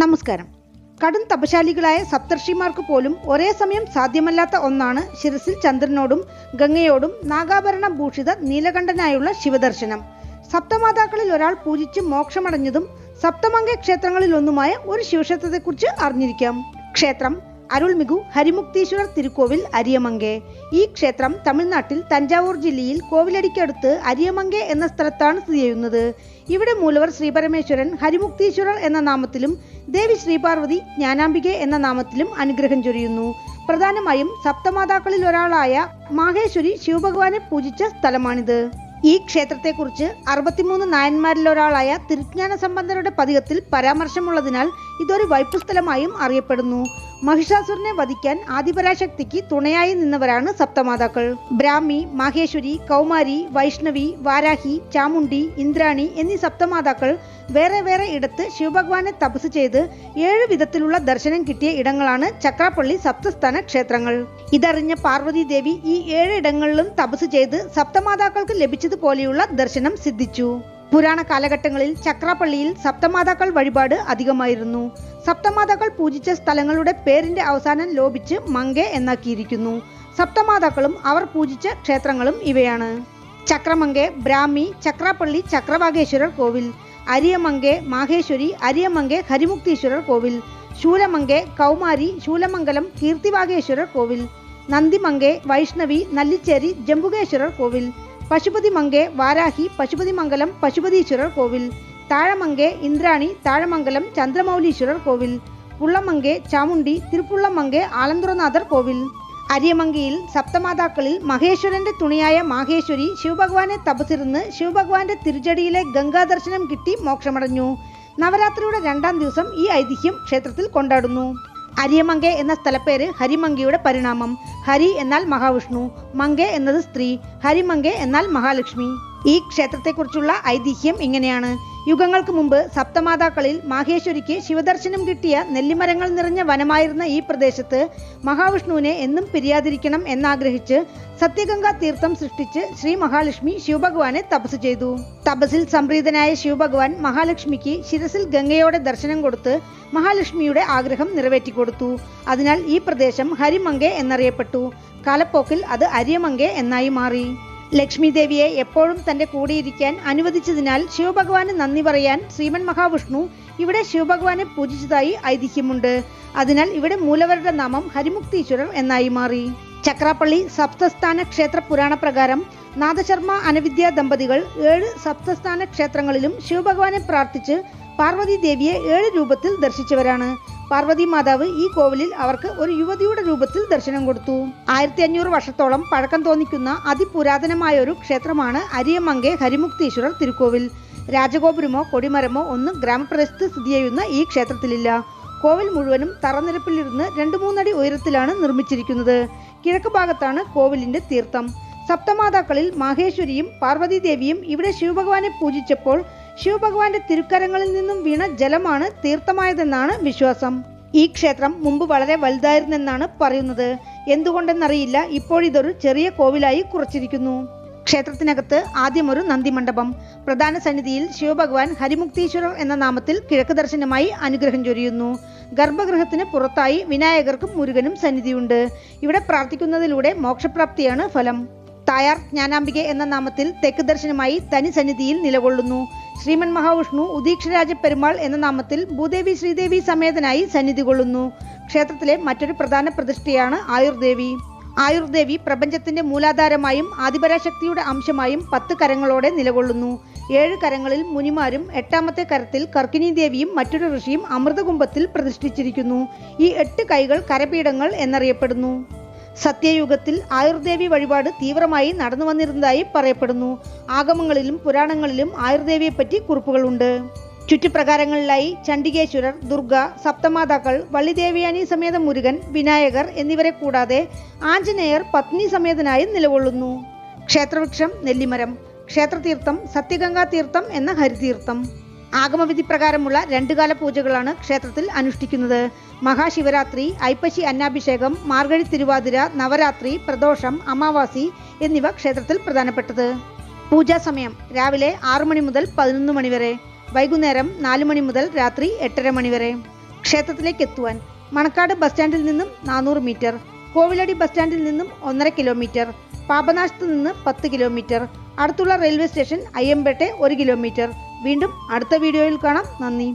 നമസ്കാരം. കടും തപശാലികളായ സപ്തർഷിമാർക്ക് പോലും ഒരേ സമയം സാധ്യമല്ലാത്ത ഒന്നാണ് ശിരസിൽ ചന്ദ്രനോടും ഗംഗയോടും നാഗാഭരണ ഭൂഷിത നീലകണ്ഠനായുള്ള ശിവദർശനം. സപ്തമാതാക്കളിൽ ഒരാൾ പൂജിച്ച് മോക്ഷമടഞ്ഞതും സപ്തമംഗ ക്ഷേത്രങ്ങളിൽ ഒന്നുമായ ഒരു ശിവക്ഷേത്രത്തെക്കുറിച്ച് അറിഞ്ഞിരിക്കാം. ക്ഷേത്രം അരുൾമിகு ഹരിമുക്തീശ്വരർ തിരുക്കോവിൽ അരിയമങ്കെ. ഈ ക്ഷേത്രം തമിഴ്നാട്ടിൽ തഞ്ചാവൂർ ജില്ലയിൽ കോവിലടിക്കടുത്ത് അരിയമങ്കെ എന്ന സ്ഥലത്താണ് സ്ഥിതി ചെയ്യുന്നത്. ഇവിടെ മൂലവർ ശ്രീപരമേശ്വരൻ ഹരിമുക്തീശ്വരർ എന്ന നാമത്തിലും ദേവി ശ്രീപാർവതി ജ്ഞാനാംബികെ എന്ന നാമത്തിലും അനുഗ്രഹം ചൊരിയുന്നു. പ്രധാനമായും സപ്തമാതാക്കളിൽ ഒരാളായ മാഹേശ്വരി ശിവഭഗവാനെ പൂജിച്ച സ്ഥലമാണിത്. ഈ ക്ഷേത്രത്തെക്കുറിച്ച് 63 നായന്മാരിലൊരാളായ തിരുജ്ഞാന സമ്പന്നരുടെ പതികത്തിൽ പരാമർശമുള്ളതിനാൽ ഇതൊരു വൈപ്പുസ്ഥലമായും അറിയപ്പെടുന്നു. മഹിഷാസുരനെ വധിക്കാൻ ആദിപരാശക്തിക്ക് തുണയായി നിന്നവരാണ് സപ്തമാതാക്കൾ. ബ്രാഹ്മി, മാഹേശ്വരി, കൗമാരി, വൈഷ്ണവി, വാരാഹി, ചാമുണ്ഡി, ഇന്ദ്രാണി എന്നീ സപ്തമാതാക്കൾ വേറെ വേറെ ഇടത്ത് ശിവഭഗവാനെ തപസ് ചെയ്ത് 7 വിധത്തിലുള്ള ദർശനം കിട്ടിയ ഇടങ്ങളാണ് ചക്രാപ്പള്ളി സപ്തസ്ഥാന ക്ഷേത്രങ്ങൾ. ഇതറിഞ്ഞ പാർവതി ദേവി ഈ 7 ഇടങ്ങളിലും തപസ് ചെയ്ത് സപ്തമാതാക്കൾക്ക് ലഭിച്ചതുപോലെയുള്ള ദർശനം സിദ്ധിച്ചു. പുരാണ കാലഘട്ടങ്ങളിൽ ചക്രാപ്പള്ളിയിൽ സപ്തമാതാക്കൾ വഴിപാട് അധികമായിരുന്നു. സപ്തമാതാക്കൾ പൂജിച്ച സ്ഥലങ്ങളുടെ പേരിന്റെ അവസാനം ലോപിച്ച് മങ്കെ എന്നാക്കിയിരിക്കുന്നു. സപ്തമാതാക്കളും അവർ പൂജിച്ച ക്ഷേത്രങ്ങളും ഇവയാണ്: ചക്രമങ്കെ, ബ്രാഹ്മി, ചക്രാപ്പള്ളി ചക്രവാകേശ്വരർ കോവിൽ, അരിയമങ്കെ മാഹേശ്വരി, അരിയമങ്കെ ഹരിമുക്തീശ്വരർ കോവിൽ, ശൂലമങ്കെ കൗമാരി, ശൂലമംഗലം കീർത്തിവാകേശ്വരർ കോവിൽ, നന്ദിമങ്കെ വൈഷ്ണവി, നല്ലിച്ചേരി ജംബുകേശ്വരർ കോവിൽ, പശുപതിമങ്കെ വാരാഹി, പശുപതിമംഗലം പശുപതീശ്വരർ കോവിൽ, താഴമങ്കെ ഇന്ദ്രാണി, താഴമംഗലം ചന്ദ്രമൗലീശ്വരർ കോവിൽ, പുള്ളമങ്കെ ചാമുണ്ഡി, തിരുപ്പുള്ളമങ്കെ ആലന്തുറനാഥർ കോവിൽ. അരിയമങ്കയിൽ സപ്തമാതാക്കളിൽ മഹേശ്വരന്റെ തുണിയായ മാഹേശ്വരി ശിവഭഗവാനെ തപസിരുന്ന് ശിവഭഗവാന്റെ തിരുജടിയിലെ ഗംഗാദർശനം കിട്ടി മോക്ഷമടഞ്ഞു. നവരാത്രിയുടെ 2ാം ദിവസം ഈ ഐതിഹ്യം ക്ഷേത്രത്തിൽ കൊണ്ടാടുന്നു. അരിയമങ്കെ എന്ന സ്ഥലപ്പേര് ഹരിമങ്കയുടെ പരിണാമം. ഹരി എന്നാൽ മഹാവിഷ്ണു, മങ്കെ എന്നത് സ്ത്രീ, ഹരിമങ്കെ എന്നാൽ മഹാലക്ഷ്മി. ഈ ക്ഷേത്രത്തെക്കുറിച്ചുള്ള ഐതിഹ്യം ഇങ്ങനെയാണ്: യുഗങ്ങൾക്ക് മുമ്പ് സപ്തമാതാക്കളിൽ മാഹേശ്വരിക്ക് ശിവദർശനം കിട്ടിയ നെല്ലിമരങ്ങൾ നിറഞ്ഞ വനമായിരുന്ന ഈ പ്രദേശത്ത് മഹാവിഷ്ണുവിനെ എന്നും പിരിയാതിരിക്കണം എന്നാഗ്രഹിച്ച് സത്യഗംഗാ തീർത്ഥം സൃഷ്ടിച്ച് ശ്രീ മഹാലക്ഷ്മി ശിവഭഗവാനെ തപസ് ചെയ്തു. തപസിൽ സംപ്രീതനായ ശിവഭഗവാൻ മഹാലക്ഷ്മിക്ക് ശിരസിൽ ഗംഗയോടെ ദർശനം കൊടുത്ത് മഹാലക്ഷ്മിയുടെ ആഗ്രഹം നിറവേറ്റിക്കൊടുത്തു. അതിനാൽ ഈ പ്രദേശം ഹരിമങ്കെ എന്നറിയപ്പെട്ടു. കാലപ്പോക്കിൽ അത് അരിയമങ്കെ എന്നായി മാറി. ലക്ഷ്മി ദേവിയെ എപ്പോഴും തന്റെ കൂടെയിരിക്കാൻ അനുവദിച്ചതിനാൽ ശിവഭഗവാന് നന്ദി പറയാൻ ശ്രീമൻ മഹാവിഷ്ണു ഇവിടെ ശിവഭഗവാനെ പൂജിച്ചതായി ഐതിഹ്യമുണ്ട്. അതിനാൽ ഇവിടെ മൂലവരുടെ നാമം ഹരിമുക്തീശ്വരർ എന്നായി മാറി. ചക്രാപ്പള്ളി സപ്തസ്ഥാന ക്ഷേത്ര പുരാണ പ്രകാരം നാദശർമ്മ അനവിദ്യ ദമ്പതികൾ 7 സപ്തസ്ഥാന ക്ഷേത്രങ്ങളിലും ശിവഭഗവാനെ പ്രാർത്ഥിച്ച് പാർവതി ദേവിയെ 7 രൂപത്തിൽ ദർശിച്ചവരാണ്. പാർവതി മാതാവ് ഈ കോവിലിൽ അവർക്ക് ഒരു യുവതിയുടെ രൂപത്തിൽ ദർശനം കൊടുത്തു. 1500 വർഷത്തോളം പഴക്കം തോന്നിക്കുന്ന അതിപുരാതനമായ ഒരു ക്ഷേത്രമാണ് അരിയമങ്കെ ഹരിമുക്തീശ്വരർ തിരുക്കോവിൽ. രാജഗോപുരമോ കൊടിമരമോ ഒന്നും ഗ്രാമപ്രദേശത്ത് സ്ഥിതി ചെയ്യുന്ന ഈ ക്ഷേത്രത്തിലില്ല. കോവിൽ മുഴുവനും തറനിരപ്പിലിരുന്ന് 2-3 അടി ഉയരത്തിലാണ് നിർമ്മിച്ചിരിക്കുന്നത്. കിഴക്ക് ഭാഗത്താണ് കോവിലിന്റെ തീർത്ഥം. സപ്തമാതാക്കളിൽ മാഹേശ്വരിയും പാർവതി ദേവിയും ഇവിടെ ശിവഭഗവാനെ പൂജിച്ചപ്പോൾ ശിവഭഗവാന്റെ തിരുക്കരങ്ങളിൽ നിന്നും വീണ ജലമാണ് തീർത്ഥമായതെന്നാണ് വിശ്വാസം. ഈ ക്ഷേത്രം മുമ്പ് വളരെ വലുതായിരുന്നെന്നാണ് പറയുന്നത്. എന്തുകൊണ്ടെന്നറിയില്ല, ഇപ്പോഴിതൊരു ചെറിയ കോവിലായി കുറച്ചിരിക്കുന്നു. ക്ഷേത്രത്തിനകത്ത് ആദ്യം ഒരു നന്ദിമണ്ഡപം. പ്രധാന സന്നിധിയിൽ ശിവഭഗവാൻ ഹരിമുക്തീശ്വരർ എന്ന നാമത്തിൽ കിഴക്ക് ദർശനമായി അനുഗ്രഹം ചൊരിയുന്നു. ഗർഭഗൃഹത്തിന് പുറത്തായി വിനായകർക്കും മുരുകനും സന്നിധിയുണ്ട്. ഇവിടെ പ്രാർത്ഥിക്കുന്നതിലൂടെ മോക്ഷപ്രാപ്തിയാണ് ഫലം. തായാർ ജ്ഞാനാംബികെ എന്ന നാമത്തിൽ തെക്ക് ദർശനമായി തനി സന്നിധിയിൽ നിലകൊള്ളുന്നു. ശ്രീമൻ മഹാവിഷ്ണു ഉദീക്ഷരാജ പെരുമാൾ എന്ന നാമത്തിൽ ഭൂദേവി ശ്രീദേവി സമേതനായി സന്നിധി കൊള്ളുന്നു. ക്ഷേത്രത്തിലെ മറ്റൊരു പ്രധാന പ്രതിഷ്ഠയാണ് ആയുർദേവി. ആയുർദേവി പ്രപഞ്ചത്തിന്റെ മൂലാധാരമായും ആദിപരാശക്തിയുടെ അംശമായും 10 കരങ്ങളോടെ നിലകൊള്ളുന്നു. 7 കരങ്ങളിൽ മുനിമാരും 8ാമത്തെ കരത്തിൽ കർക്കിനി ദേവിയും മറ്റൊരു ഋഷിയും അമൃതകുംഭത്തിൽ പ്രതിഷ്ഠിച്ചിരിക്കുന്നു. ഈ 8 കൈകൾ കരപീഠങ്ങൾ എന്നറിയപ്പെടുന്നു. സത്യയുഗത്തിൽ ആയുർദേവി വഴിപാട് തീവ്രമായി നടന്നു വന്നിരുന്നതായി പറയപ്പെടുന്നു. ആഗമങ്ങളിലും പുരാണങ്ങളിലും ആയുർദേവിയെപ്പറ്റി കുറിപ്പുകളുണ്ട്. ചുറ്റുപ്രകാരങ്ങളിലായി ചണ്ഡികേശ്വരർ, ദുർഗ, സപ്തമാതാക്കൾ, വള്ളിദേവിയാനി സമേത മുരുകൻ, വിനായകർ എന്നിവരെ കൂടാതെ ആഞ്ജനേയർ പത്നി സമേതനായി നിലകൊള്ളുന്നു. ക്ഷേത്രവൃക്ഷം നെല്ലിമരം. ക്ഷേത്രതീർത്ഥം സത്യഗംഗാ തീർത്ഥം എന്ന ഹരിതീർത്ഥം. ആഗമവിധി പ്രകാരമുള്ള 2 കാല പൂജകളാണ് ക്ഷേത്രത്തിൽ അനുഷ്ഠിക്കുന്നത്. മഹാശിവരാത്രി, ഐപ്പശി അന്നാഭിഷേകം, മാർഗഴി തിരുവാതിര, നവരാത്രി, പ്രദോഷം, അമാവാസി എന്നിവ ക്ഷേത്രത്തിൽ പ്രധാനപ്പെട്ടത്. പൂജാ സമയം രാവിലെ 6 മണി മുതൽ 11 മണി വരെ. വൈകുന്നേരം 4 മണി മുതൽ രാത്രി 8:30 മണി വരെ. ക്ഷേത്രത്തിലേക്ക് എത്തുവാൻ മണക്കാട് ബസ് സ്റ്റാൻഡിൽ നിന്നും 400 മീറ്റർ, കോവിലടി ബസ് സ്റ്റാൻഡിൽ നിന്നും 1.5 കിലോമീറ്റർ, പാപനാശത്ത് നിന്ന് 10 കിലോമീറ്റർ, അടുത്തുള്ള റെയിൽവേ സ്റ്റേഷൻ അയ്യമ്പേട്ടെ 1 കിലോമീറ്റർ. വീണ്ടും അടുത്ത വീഡിയോയിൽ കാണാം. നന്ദി.